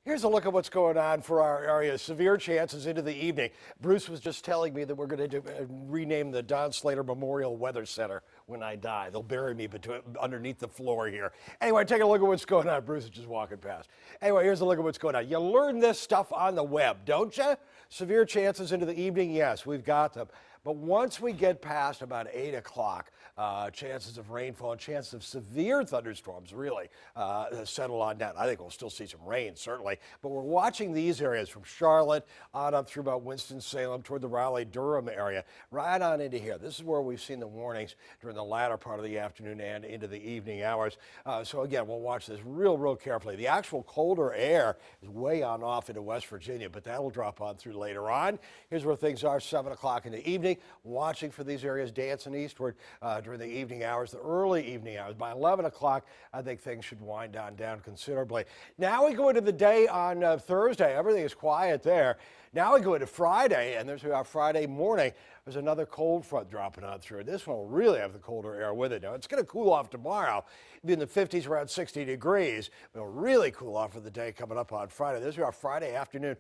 Here's a look at what's going on for our area. Severe chances into the evening. Bruce was just telling me that we're going to rename the Don Slater Memorial Weather Center when I die. They'll bury me underneath the floor here. Anyway, take a look at what's going on. Bruce is just walking past. Anyway, here's a look at what's going on. You learn this stuff on the web, don't you? Severe chances into the evening, yes, we've got them. But once we get past about 8 o'clock, chances of rainfall and chances of severe thunderstorms really settle on down. I think we'll still see some rain, certainly. But we're watching these areas from Charlotte on up through about Winston-Salem toward the Raleigh-Durham area, right on into here. This is where we've seen the warnings during the latter part of the afternoon and into the evening hours. So again, we'll watch this real carefully. The actual colder air is way on off into West Virginia, but that'll drop on through later on. Here's where things are, 7 o'clock in the evening. Watching for these areas dancing eastward during the evening hours, the early evening hours. By 11 o'clock, I think things should wind down considerably. Now we go into the day on Thursday. Everything is quiet there. Now we go into Friday, and there's our Friday morning. There's another cold front dropping on through. This one will really have the colder air with it. Now, it's going to cool off tomorrow. It'll be in the 50s, around 60 degrees. It'll really cool off for the day coming up on Friday. This is our Friday afternoon.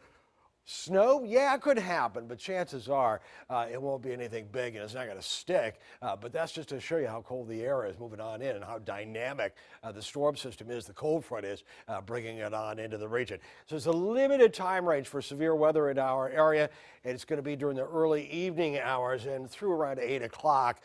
Snow, yeah, it could happen, but chances are it won't be anything big and it's not going to stick. But that's just to show you how cold the air is moving on in and how dynamic the storm system is, the cold front is, bringing it on into the region. So it's a limited time range for severe weather in our area, and it's going to be during the early evening hours and through around 8 o'clock.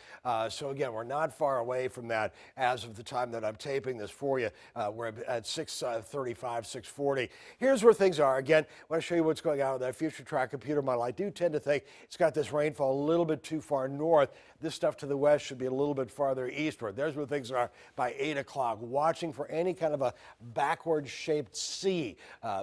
So again, we're not far away from that as of the time that I'm taping this for you. We're at 6:35, 6:40. Here's where things are. Again, I want to show you what's going on with that future track computer model. I do tend to think it's got this rainfall a little bit too far north. This stuff to the west should be a little bit farther eastward. There's where things are by 8 o'clock. Watching for any kind of a backward shaped C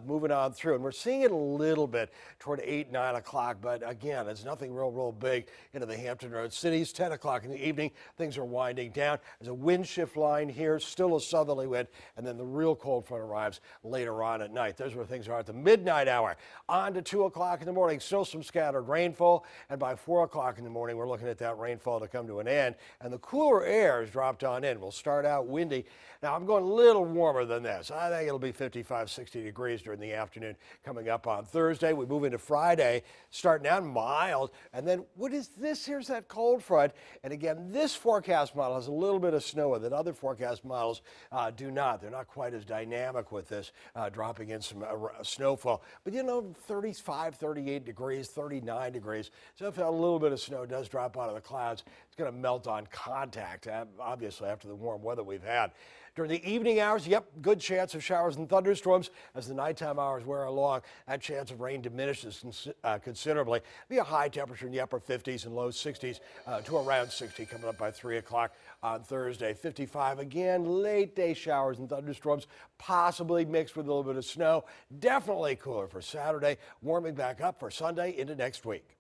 moving on through. And we're seeing it a little bit toward 8, 9 o'clock. But again, it's nothing real big into the Hampton Road cities. 10 o'clock in the evening, things are winding down. There's a wind shift line here, still a southerly wind. And then the real cold front arrives later on at night. There's where things are at the midnight hour. On to 2 o'clock in the morning, still some scattered rainfall. And by 4 o'clock in the morning, we're looking at that rainfall to come to an end. And the cooler air has dropped on in. We'll start out windy. Now, I'm going a little warmer than this. I think it'll be 55, 60 degrees during the afternoon coming up on Thursday. We move into Friday, starting out mild. And then what is this? Here's that cold front. And again, this forecast model has a little bit of snow with it. Other forecast models do not. They're not quite as dynamic with this, dropping in some snowfall. But you know, 35, 38 degrees, 39 degrees. So if a little bit of snow does drop out of the clouds, it's going to melt on contact, obviously, after the warm weather we've had. During the evening hours, yep, good chance of showers and thunderstorms. As the nighttime hours wear along, that chance of rain diminishes considerably. Be a high temperature in the upper 50s and low 60s to around 60 coming up by 3 o'clock on Thursday. 55 again, late day showers and thunderstorms, possibly mixed with a little bit of snow. Definitely cooler for Saturday, warming back up for Sunday into next week.